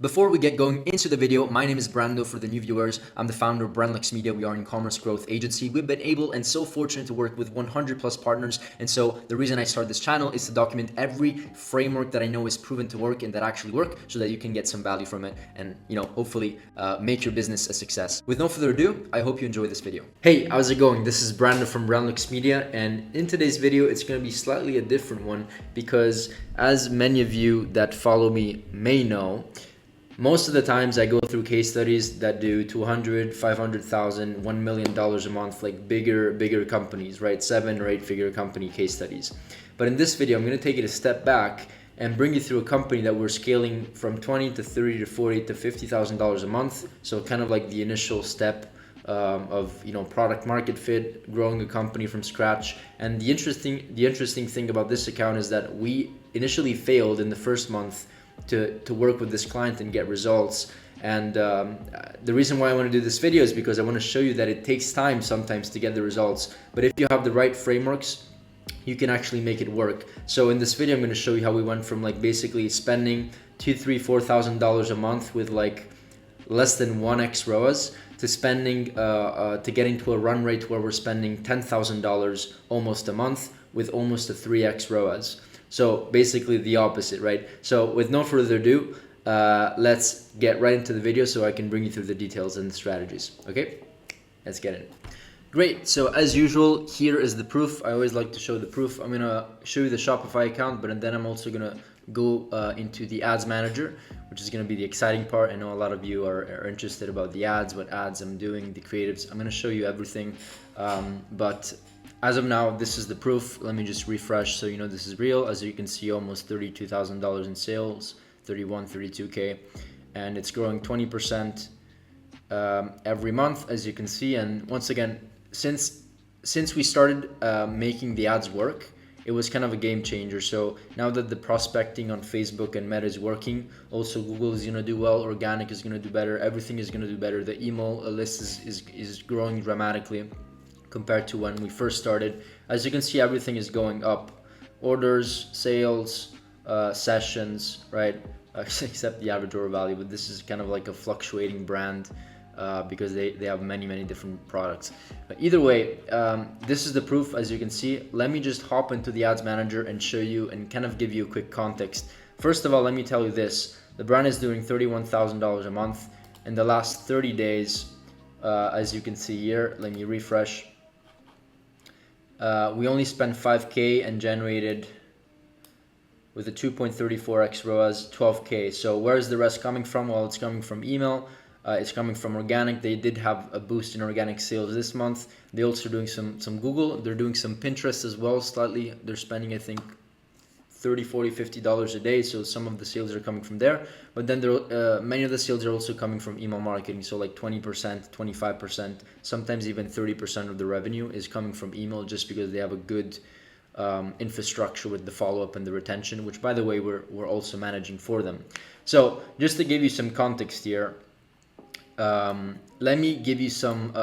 Before we get going into the video, my name is Brando for the new viewers. I'm the founder of Brandlux Media. We are an e-commerce growth agency. We've been able and so fortunate to work with 100 plus partners. And so the reason I started this channel is to document every framework that I know is proven to work and that actually work so that you can get some value from it and, hopefully make your business a success. With no further ado, I hope you enjoy this video. Hey, how's it going? This is Brando from Brandlux Media. And in today's video, it's going to be slightly a different one because as many of you that follow me may know, most of the times I go through case studies that do $200,000, $500,000, $1 million a month, like bigger companies, right? 7 or 8 figure company case studies. But in this video, I'm going to take it a step back and bring you through a company that we're scaling from 20 to 30 to 40 to $50,000 a month. So kind of like the initial step of product market fit, growing a company from scratch. And the interesting thing about this account is that we initially failed in the first month to work with this client and get results. And the reason why I want to do this video is because I want to show you that it takes time sometimes to get the results, but if you have the right frameworks, you can actually make it work. So in this video, I'm going to show you how we went from like basically spending $2,000, $3,000, $4,000 a month with like less than 1x ROAS to spending to getting to a run rate where we're spending $10,000 almost a month with almost a 3x ROAS. So basically the opposite, right? So with no further ado, let's get right into the video so I can bring you through the details and the strategies. Okay, let's get in. Great, so as usual, here is the proof. I always like to show the proof. I'm gonna show you the Shopify account, but then I'm also gonna go into the ads manager, which is gonna be the exciting part. I know a lot of you are interested about the ads, what ads I'm doing, the creatives. I'm gonna show you everything, but as of now, this is the proof. Let me just refresh so you know this is real. As you can see, almost $32,000 in sales, 32K, and it's growing 20% every month, as you can see. And once again, since we started making the ads work, it was kind of a game changer. So now that the prospecting on Facebook and Meta is working, also Google is gonna do well, organic is gonna do better, everything is gonna do better. The email list is growing dramatically compared to when we first started. As you can see, everything is going up. Orders, sales, sessions, right? Except the average order value, but this is kind of like a fluctuating brand because they have many different products. But either way, this is the proof, as you can see. Let me just hop into the ads manager and show you and kind of give you a quick context. First of all, let me tell you this. The brand is doing $31,000 a month. In the last 30 days, as you can see here, let me refresh. We only spent 5K and generated with a 2.34x ROAS 12K. So where is the rest coming from? Well, it's coming from email. It's coming from organic. They did have a boost in organic sales this month. They're also doing some Google. They're doing some Pinterest as well, slightly. They're spending, I think, $30, $40, $50 a day. So some of the sales are coming from there. But then many of the sales are also coming from email marketing. So like 20%, 25%, sometimes even 30% of the revenue is coming from email just because they have a good infrastructure with the follow-up and the retention, which by the way, we're also managing for them. So just to give you some context here, let me give you some,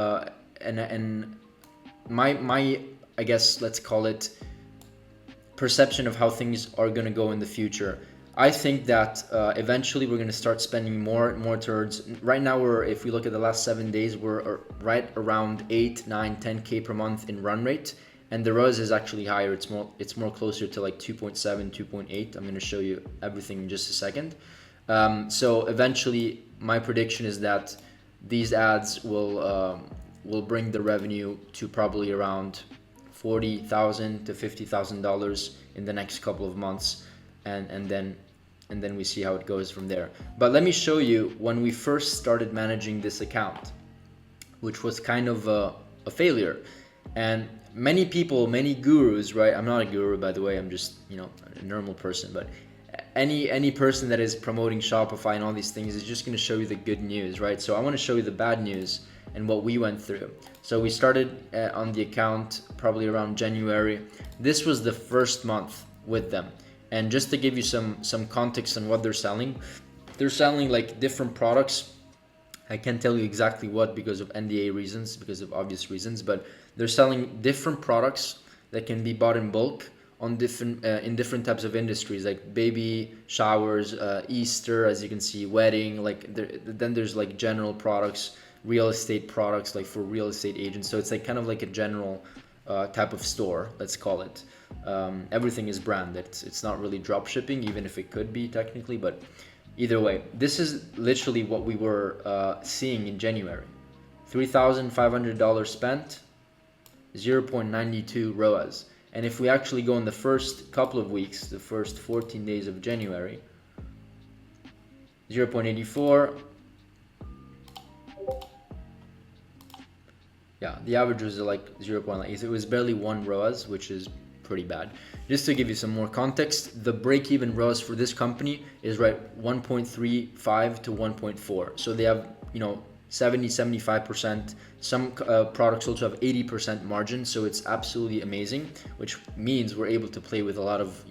my I guess, let's call it perception of how things are going to go in the future. I think that eventually we're going to start spending more towards, right now if we look at the last 7 days, we're right around 8, 9, 10K per month in run rate. And the ROAS is actually higher. It's more closer to like 2.7, 2.8. I'm going to show you everything in just a second. So eventually my prediction is that these ads will bring the revenue to probably around $40,000 to $50,000 in the next couple of months, and then we see how it goes from there. But let me show you when we first started managing this account, which was kind of a failure. And many people, many gurus, right? I'm not a guru, by the way. I'm just a normal person, but any person that is promoting Shopify and all these things is just going to show you the good news, right? So I want to show you the bad news and what we went through. So we started on the account probably around January. This was the first month with them. And just to give you some context on what they're selling like different products. I can't tell you exactly what because of NDA reasons, because of obvious reasons, but they're selling different products that can be bought in bulk on different in different types of industries, like baby showers, Easter, as you can see, wedding. Like then there's like general products, real estate products, like for real estate agents. So it's like kind of like a general type of store, let's call it. Everything is branded. It's not really drop shipping, even if it could be technically, but either way, this is literally what we were seeing in January. $3,500 spent, 0.92 ROAS. And if we actually go in the first couple of weeks, the first 14 days of January, 0.84. Yeah, the average was like 0.8. It was barely 1 ROAS, which is pretty bad. Just to give you some more context, the break-even ROAS for this company is right 1.35 to 1.4. So they have, 70-75%. Some products also have 80% margin, so it's absolutely amazing, which means we're able to play with a lot of,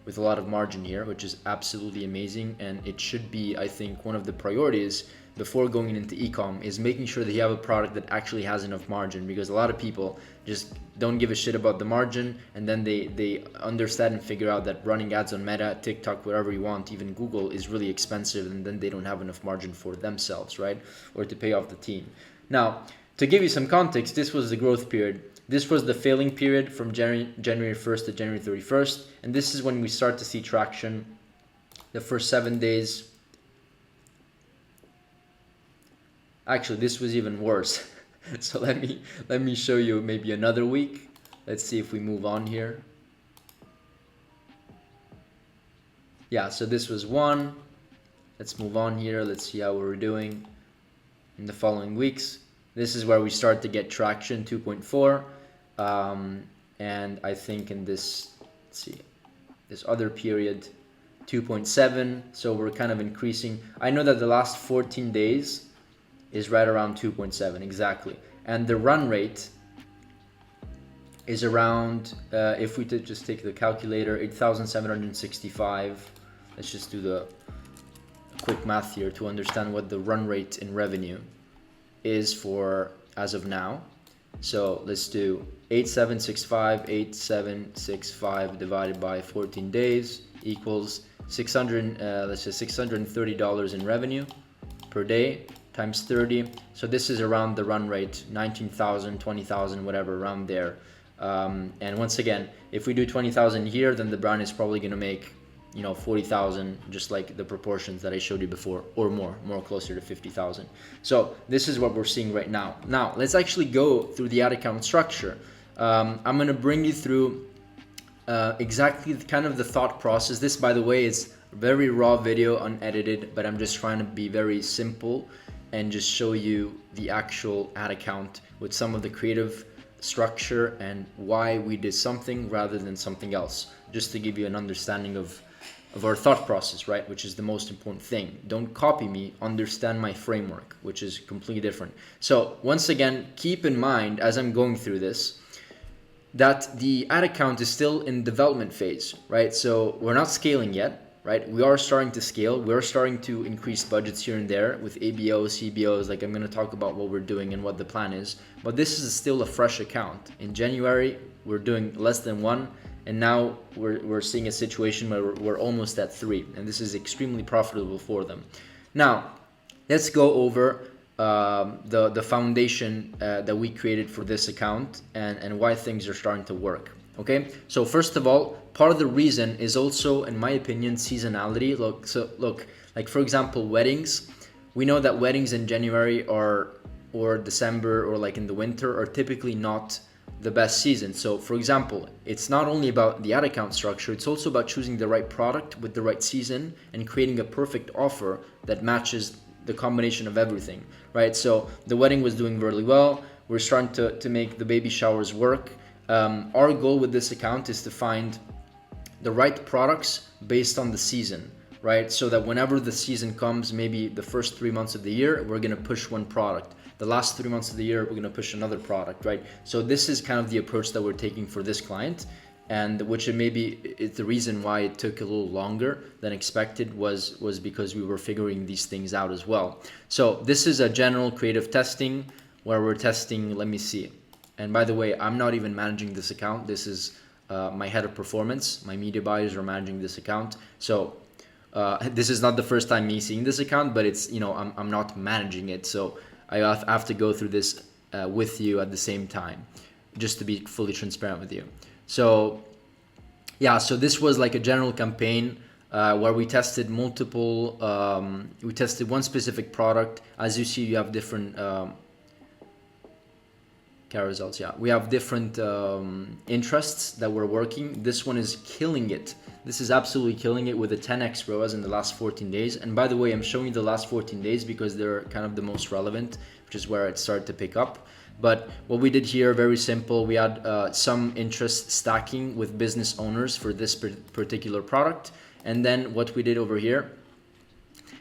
with a lot of margin here, which is absolutely amazing. And it should be, I think, one of the priorities before going into ecom is making sure that you have a product that actually has enough margin, because a lot of people just don't give a shit about the margin, and then they understand and figure out that running ads on Meta, TikTok, wherever you want, even Google, is really expensive, and then they don't have enough margin for themselves, right? Or to pay off the team. Now, to give you some context, this was the growth period. This was the failing period from January 1st to January 31st, and this is when we start to see traction. The first 7 days. Actually, this was even worse. So let me show you maybe another week. Let's see if we move on here. Yeah, so this was one. Let's move on here. Let's see how we're doing in the following weeks. This is where we start to get traction, 2.4. And I think in this, let's see, this other period, 2.7. So we're kind of increasing. I know that the last 14 days is right around 2.7 exactly, and the run rate is around, if we just take the calculator, 8,765. Let's just do the quick math here to understand what the run rate in revenue is for as of now. So let's do 8,765 divided by 14 days equals 600. Let's say $630 in revenue per day times 30. So this is around the run rate, 19,000, 20,000, whatever, around there. And once again, if we do 20,000 here, then the brand is probably going to make, 40,000, just like the proportions that I showed you before, or more closer to 50,000. So this is what we're seeing right now. Now, let's actually go through the ad account structure. I'm going to bring you through exactly kind of the thought process. This, by the way, is a very raw video, unedited, but I'm just trying to be very simple and just show you the actual ad account with some of the creative structure and why we did something rather than something else, just to give you an understanding of our thought process, right? Which is the most important thing. Don't copy me, understand my framework, which is completely different. So once again, keep in mind as I'm going through this, that the ad account is still in development phase, right? So we're not scaling yet. Right, we are starting to scale. We're starting to increase budgets here and there with ABOs, CBOs. Like I'm going to talk about what we're doing and what the plan is. But this is still a fresh account. In January, we're doing less than 1, and now we're seeing a situation where we're almost at 3, and this is extremely profitable for them. Now, let's go over the foundation that we created for this account and why things are starting to work. Okay, so first of all, part of the reason is also, in my opinion, seasonality. Look, like for example, weddings. We know that weddings in January or December or like in the winter are typically not the best season. So for example, it's not only about the ad account structure, it's also about choosing the right product with the right season and creating a perfect offer that matches the combination of everything, right? So the wedding was doing really well. We're starting to make the baby showers work. Our goal with this account is to find the right products based on the season, right? So that whenever the season comes, maybe the first 3 months of the year, we're going to push one product. The last 3 months of the year, we're going to push another product, right? So this is kind of the approach that we're taking for this client, and which it's the reason why it took a little longer than expected was because we were figuring these things out as well. So this is a general creative testing where we're testing, let me see. And by the way, I'm not even managing this account. This is my head of performance. My media buyers are managing this account. So this is not the first time me seeing this account, but it's, you know, I'm not managing it. So I have to go through this with you at the same time, just to be fully transparent with you. So yeah, so this was like a general campaign where we tested multiple, we tested one specific product. As you see, you have different carousels. Yeah, we have different interests that were working. This one is killing it. This is absolutely killing it with a 10x ROAS in the last 14 days. And by the way, I'm showing you the last 14 days because they're kind of the most relevant, which is where it started to pick up. But what we did here, very simple. We had some interest stacking with business owners for this particular product. And then what we did over here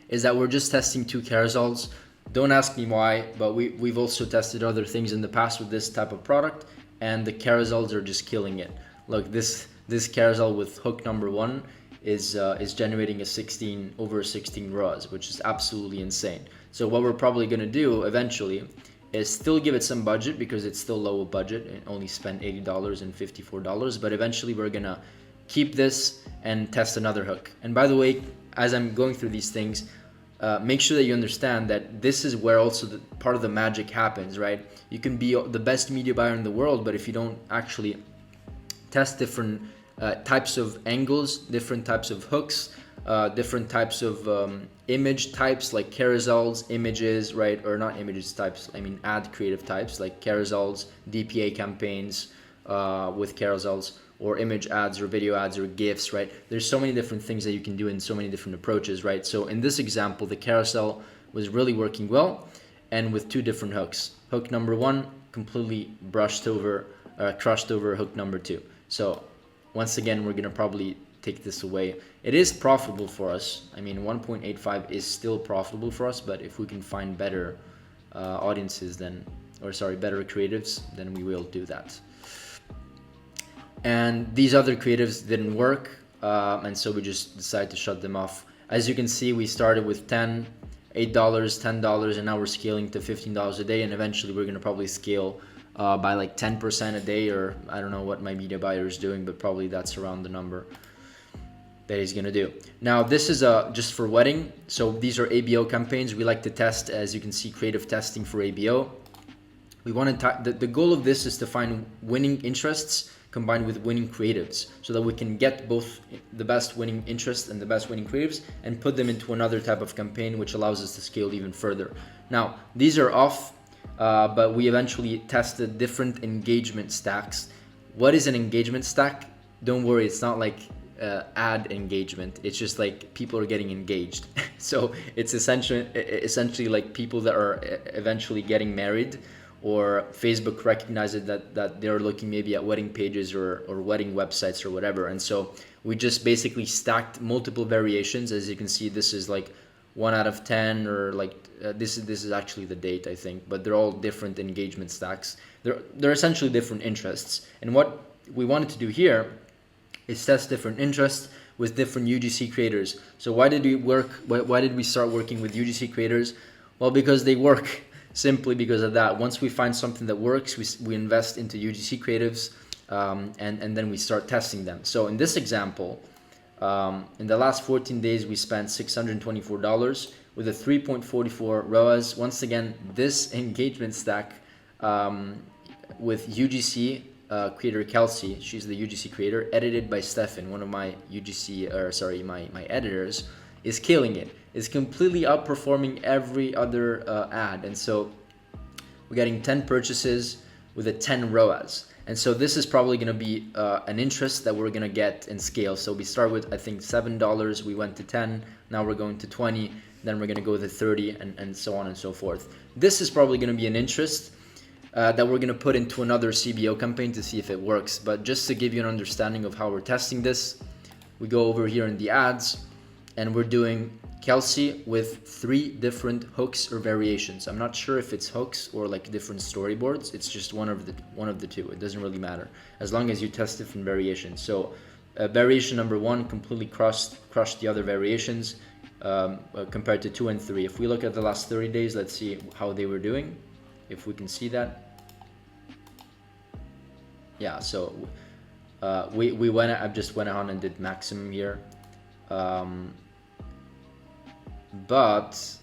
is that we're just testing 2 carousels. Don't ask me why, but we've also tested other things in the past with this type of product, and the carousels are just killing it. Look, this carousel with hook number 1 is generating over 16 ROAS, which is absolutely insane. So what we're probably gonna do eventually is still give it some budget, because it's still low budget and only spent $80 and $54, but eventually we're gonna keep this and test another hook. And by the way, as I'm going through these things, make sure that you understand that this is where also part of the magic happens, right? You can be the best media buyer in the world, but if you don't actually test different types of angles, different types of hooks, different types of image types like carousels, images, right? Or not images types, I mean ad creative types like carousels, DPA campaigns with carousels, or image ads or video ads or GIFs, right? There's so many different things that you can do in so many different approaches, right? So in this example, the carousel was really working well, and with 2 different hooks. Hook number 1 completely crushed over hook number 2. So once again, we're gonna probably take this away. It is profitable for us. I mean, 1.85 is still profitable for us, but if we can find better audiences better creatives, then we will do that. And these other creatives didn't work, and so we just decided to shut them off. As you can see, we started with $8, $10, and now we're scaling to $15 a day, and eventually we're gonna probably scale by like 10% a day, or I don't know what my media buyer is doing, but probably that's around the number that he's gonna do. Now this is just for wedding, so these are ABO campaigns. We like to test, as you can see, creative testing for ABO. We want to the goal of this is to find winning interests combined with winning creatives, so that we can get both the best winning interests and the best winning creatives and put them into another type of campaign, which allows us to scale even further. Now, these are off, but we eventually tested different engagement stacks. What is an engagement stack? Don't worry, it's not like ad engagement. It's just like people are getting engaged. So it's essentially like people that are eventually getting married, or Facebook recognizes that they're looking maybe at wedding pages or wedding websites or whatever. And so we just basically stacked multiple variations. As you can see, this is like 1 out of 10, or like this is actually the date, I think, but they're all different engagement stacks. They're essentially different interests. And what we wanted to do here is test different interests with different UGC creators. So why did we start working with UGC creators? Well, because they work. Simply because of that. Once we find something that works, we invest into UGC creatives, and then we start testing them. So in this example, in the last 14 days, we spent $624 with a 3.44 ROAS. Once again, this engagement stack with UGC creator Kelsey, she's the UGC creator, edited by Stefan, one of my my editors, is killing it. Is completely outperforming every other ad. And so we're getting 10 purchases with a 10 ROAS. And so this is probably going to be an interest that we're going to get in scale. So we start with, I think, $7, we went to 10, now we're going to 20, then we're going to go to 30, and so on and so forth. This is probably going to be an interest that we're going to put into another CBO campaign to see if it works. But just to give you an understanding of how we're testing this, we go over here in the ads, and we're doing Kelsey with 3 different hooks or variations. I'm not sure if it's hooks or like different storyboards. It's just one of the 2. It doesn't really matter as long as you test different variations. So variation number 1 completely crushed the other variations compared to 2 and 3. If we look at the last 30 days, let's see how they were doing. If we can see that. Yeah, so I just went on and did maximum here, but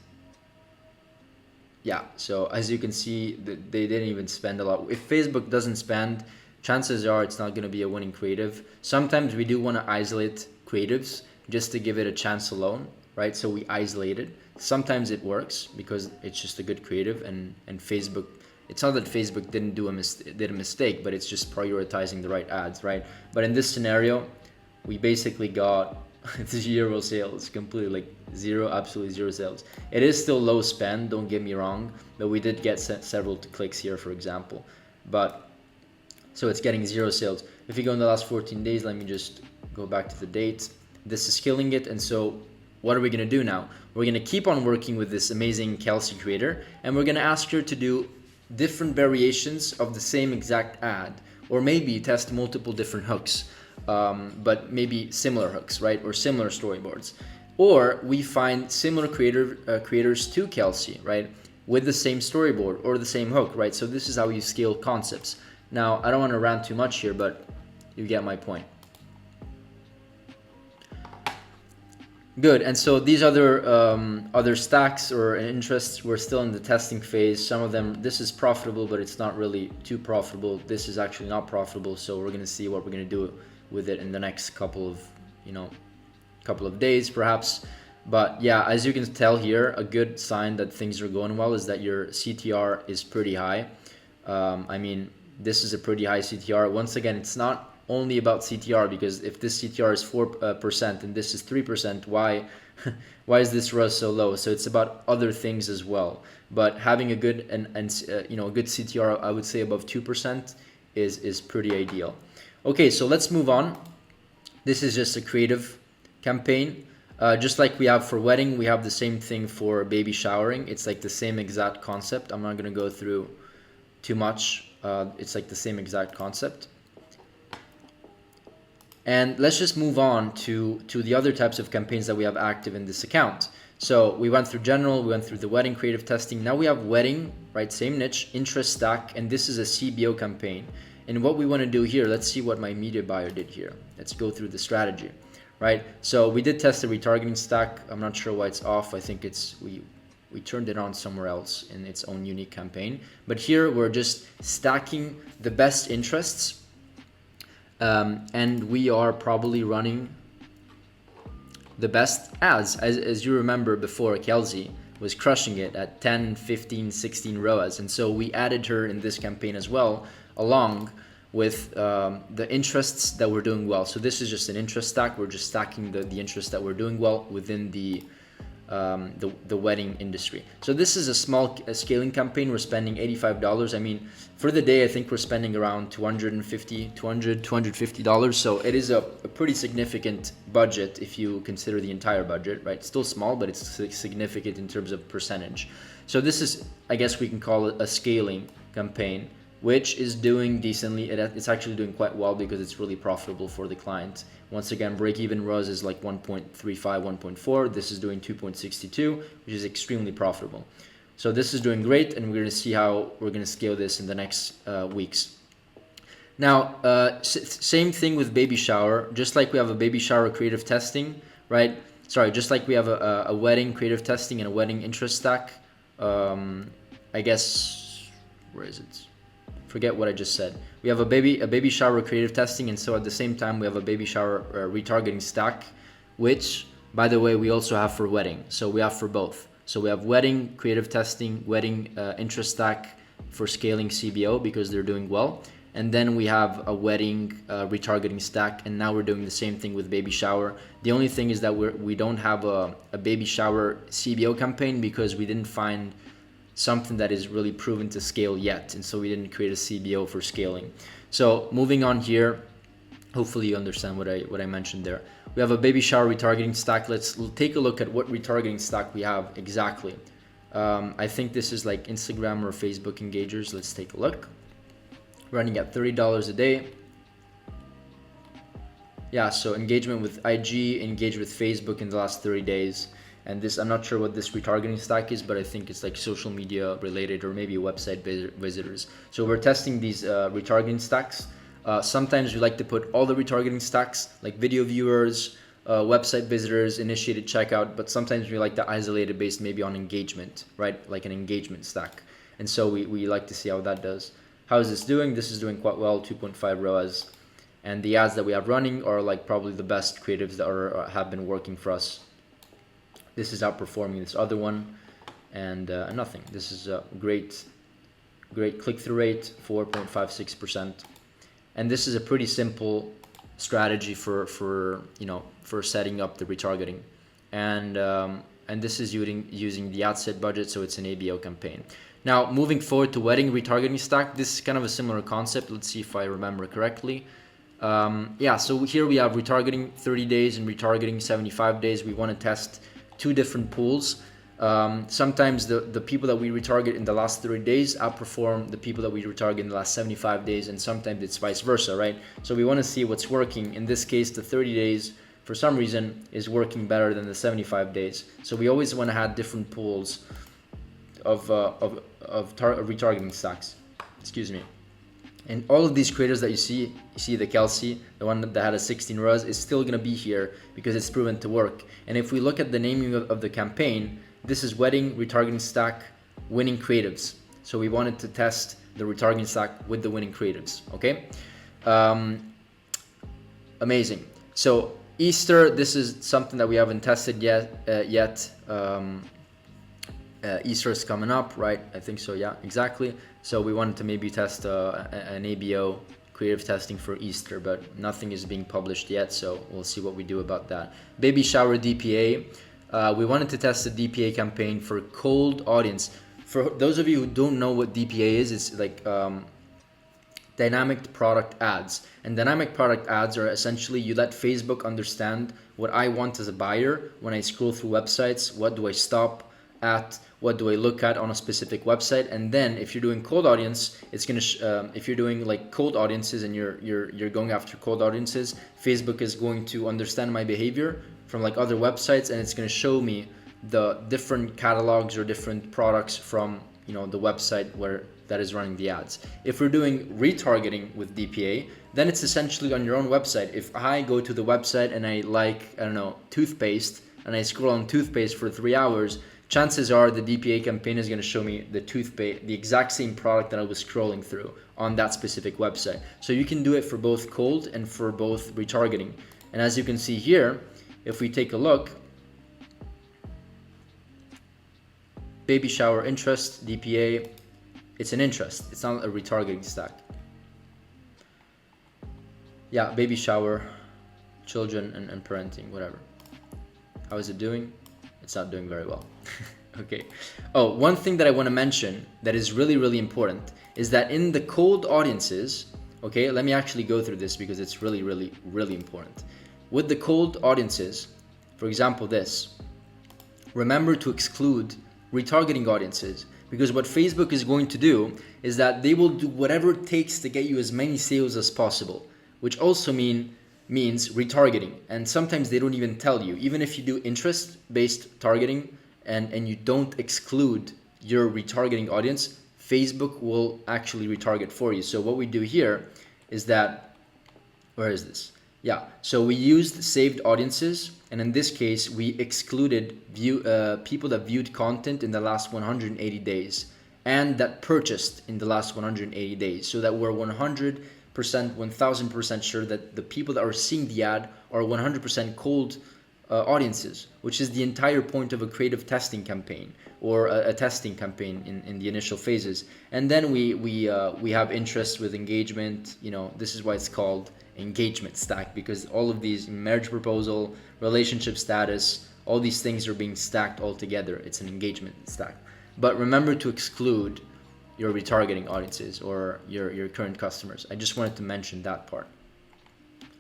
yeah, so as you can see, they didn't even spend a lot. If Facebook doesn't spend, chances are it's not going to be a winning creative. Sometimes we do want to isolate creatives just to give it a chance alone, right? So we isolate it. Sometimes it works because it's just a good creative, and Facebook, it's not that Facebook didn't did a mistake, but it's just prioritizing the right ads, right? But in this scenario, we basically got 0 sales, completely, like zero, absolutely 0 sales. It is still low spend, don't get me wrong, but we did get several clicks here, for example. But so it's getting 0 sales. If you go in the last 14 days, let me just go back to the date. This is killing it. And so what are we going to do now? We're going to keep on working with this amazing Kelsey creator, and we're going to ask her to do different variations of the same exact ad, or maybe test multiple different hooks, but maybe similar hooks, right? Or similar storyboards. Or we find similar creators to Kelsey, right? With the same storyboard or the same hook, right? So this is how you scale concepts. Now, I don't want to rant too much here, but you get my point. Good. And so these other stacks or interests, we're still in the testing phase. Some of them, this is profitable, but it's not really too profitable. This is actually not profitable. So we're going to see what we're going to do with it in the next couple of days, perhaps. But yeah, as you can tell here, a good sign that things are going well is that your CTR is pretty high. I mean, this is a pretty high CTR. Once again, it's not only about CTR, because if this CTR is 4% and this is 3%, why is this ROAS so low? So it's about other things as well. But having a good a good CTR, I would say above 2% is pretty ideal. Okay, so let's move on. This is just a creative campaign. Just like we have for wedding, we have the same thing for baby showering. It's like the same exact concept. I'm not going to go through too much. It's like the same exact concept. And let's just move on to the other types of campaigns that we have active in this account. So we went through general, we went through the wedding creative testing. Now we have wedding, right? Same niche, interest stack, and this is a CBO campaign. And what we want to do here, let's see what my media buyer did here. Let's go through the strategy, right? So we did test the retargeting stack. I'm not sure why it's off. I think it's we turned it on somewhere else in its own unique campaign. But here we're just stacking the best interests. And we are probably running the best ads. As you remember before, Kelsey was crushing it at 10, 15, 16 ROAS. And so we added her in this campaign as well, along with the interests that we're doing well. So this is just an interest stack. We're just stacking the interests that we're doing well within the wedding industry. So this is a small scaling campaign. We're spending $85. I mean, for the day, I think we're spending around $250. So it is a pretty significant budget if you consider the entire budget, right? Still small, but it's significant in terms of percentage. So this is, I guess we can call it a scaling campaign, which is doing decently. It's actually doing quite well because it's really profitable for the client. Once again, break-even ROAS is like 1.35, 1.4. This is doing 2.62, which is extremely profitable. So this is doing great, and we're going to see how we're going to scale this in the next weeks. Now, same thing with baby shower. Just like we have a baby shower creative testing, right? Sorry, just like we have a wedding creative testing and a wedding interest stack. I guess, where is it? Forget what I just said. We have a baby shower creative testing, and so at the same time we have a baby shower retargeting stack, which, by the way, we also have for wedding. So we have for both. So we have wedding creative testing, wedding interest stack for scaling CBO because they're doing well, and then we have a wedding retargeting stack, and now we're doing the same thing with baby shower. The only thing is that we don't have a baby shower CBO campaign because we didn't find something that is really proven to scale yet, and so we didn't create a CBO for scaling. So moving on here, hopefully you understand what I mentioned there. We have a baby shower retargeting stack. Let's take a look at what retargeting stack we have exactly. I think this is like Instagram or Facebook engagers. Let's take a look. Running at $30 a day. Yeah, so engagement with IG, engage with Facebook in the last 30 days. And this, I'm not sure what this retargeting stack is, but I think it's like social media related or maybe website visitors. So we're testing these retargeting stacks. Sometimes we like to put all the retargeting stacks, like video viewers, website visitors, initiated checkout, but sometimes we like to isolate it based maybe on engagement, right? Like an engagement stack. And so we like to see how that does. How is this doing? This is doing quite well, 2.5 ROAS. And the ads that we have running are like probably the best creatives that have been working for us. This is outperforming this other one, and nothing. This is a great click-through rate, 4.56%. And this is a pretty simple strategy for setting up the retargeting. And this is using the ad set budget, so it's an ABO campaign. Now, moving forward to wedding retargeting stack, this is kind of a similar concept. Let's see if I remember correctly. So here we have retargeting 30 days and retargeting 75 days. We want to test two different pools. Sometimes the people that we retarget in the last 30 days outperform the people that we retarget in the last 75 days, and sometimes it's vice versa, right? So we want to see what's working. In this case, the 30 days, for some reason, is working better than the 75 days. So we always want to have different pools of retargeting stacks. Excuse me. And all of these creators that you see the Kelsey, the one that had a 16 ROAS, is still going to be here because it's proven to work. And if we look at the naming of the campaign, this is wedding retargeting stack winning creatives. So we wanted to test the retargeting stack with the winning creatives. Okay, amazing. So Easter, this is something that we haven't tested yet. Easter is coming up, right? I think so. Yeah, exactly. So we wanted to maybe test an ABO creative testing for Easter, but nothing is being published yet. So we'll see what we do about that. Baby shower DPA. We wanted to test a DPA campaign for cold audience. For those of you who don't know what DPA is, it's like dynamic product ads. And dynamic product ads are essentially you let Facebook understand what I want as a buyer when I scroll through websites. What do I stop at? What do I look at on a specific website? And then if you're doing cold audience, it's gonna if you're doing like cold audiences and you're going after cold audiences, Facebook is going to understand my behavior from like other websites, and it's going to show me the different catalogs or different products from the website that is running the ads. If we're doing retargeting with DPA, then it's essentially on your own website. If I go to the website and I like, I don't know, toothpaste, and I scroll on toothpaste for 3 hours, chances are the DPA campaign is going to show me the toothpaste, the exact same product that I was scrolling through on that specific website. So you can do it for both cold and for both retargeting. And as you can see here, if we take a look, baby shower interest, DPA, it's an interest. It's not a retargeting stack. Yeah, baby shower, children and parenting, whatever. How is it doing? It's not doing very well. Okay. Oh, one thing that I want to mention that is really, really important is that in the cold audiences, okay, let me actually go through this because it's really, really, really important. With the cold audiences, for example, this, remember to exclude retargeting audiences, because what Facebook is going to do is that they will do whatever it takes to get you as many sales as possible, which also means retargeting. And sometimes they don't even tell you, even if you do interest-based targeting and you don't exclude your retargeting audience, Facebook will actually retarget for you. So what we do here is that, where is this? Yeah, so we used saved audiences, and in this case, we excluded people that viewed content in the last 180 days and that purchased in the last 180 days, so that we're 100%, 1000% sure that the people that are seeing the ad are 100% cold audiences, which is the entire point of a creative testing campaign or a testing campaign in the initial phases. And then we have interest with engagement. This is why it's called engagement stack, because all of these marriage proposal, relationship status, all these things are being stacked all together. It's an engagement stack. But remember to exclude your retargeting audiences or your current customers. I just wanted to mention that part.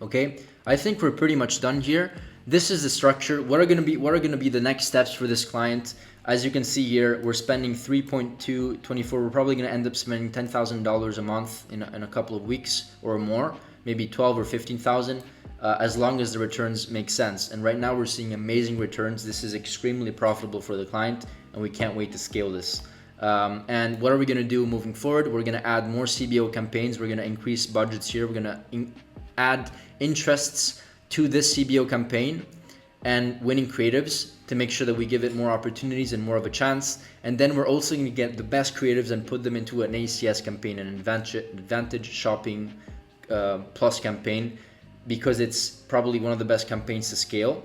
Okay, I think we're pretty much done here. This is the structure. What are going to be the next steps for this client? As you can see here, we're spending 3.224. We're probably going to end up spending $10,000 a month in a couple of weeks or more, maybe 12 or 15,000, as long as the returns make sense. And right now we're seeing amazing returns. This is extremely profitable for the client, and we can't wait to scale this. And what are we going to do moving forward? We're going to add more CBO campaigns. We're going to increase budgets here. We're going to add interests to this CBO campaign and winning creatives to make sure that we give it more opportunities and more of a chance. And then we're also going to get the best creatives and put them into an ACS campaign, an advantage shopping plus campaign, because it's probably one of the best campaigns to scale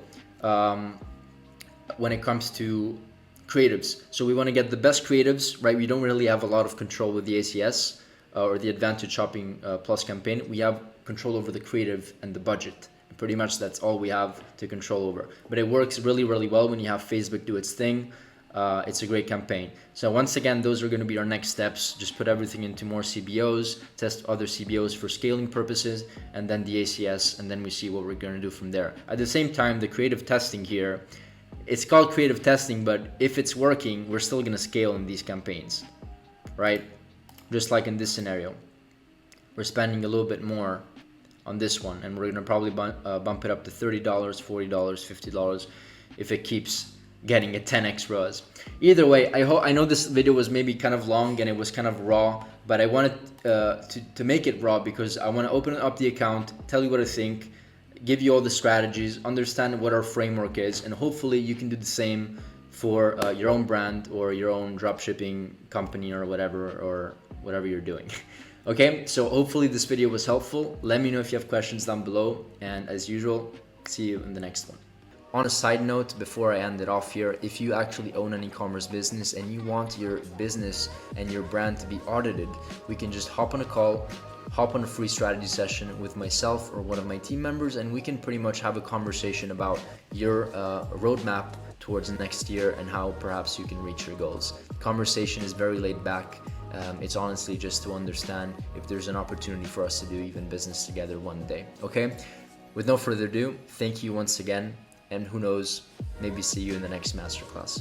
when it comes to creatives. So we want to get the best creatives, right? We don't really have a lot of control with the ACS or the advantage shopping plus campaign. We have control over the creative and the budget. Pretty much that's all we have to control over. But it works really, really well when you have Facebook do its thing. It's a great campaign. So once again, those are going to be our next steps. Just put everything into more CBOs, test other CBOs for scaling purposes, and then the ACS, and then we see what we're going to do from there. At the same time, the creative testing here, it's called creative testing, but if it's working, we're still going to scale in these campaigns, right? Just like in this scenario. We're spending a little bit more on this one, and we're going to probably bump it up to $30, $40, $50 if it keeps getting a 10x ROAS. Either way, I know this video was maybe kind of long and it was kind of raw, but I wanted to make it raw because I want to open up the account, tell you what I think, give you all the strategies, understand what our framework is, and hopefully you can do the same for your own brand or your own dropshipping company or whatever you're doing. Okay, so hopefully this video was helpful. Let me know if you have questions down below, and as usual, see you in the next one. On a side note, before I end it off here, if you actually own an e-commerce business and you want your business and your brand to be audited, we can just hop on a call, hop on a free strategy session with myself or one of my team members, and we can pretty much have a conversation about your roadmap towards next year and how perhaps you can reach your goals. The conversation is very laid back. It's honestly just to understand if there's an opportunity for us to do even business together one day. Okay, with no further ado, thank you once again, and who knows, maybe see you in the next masterclass.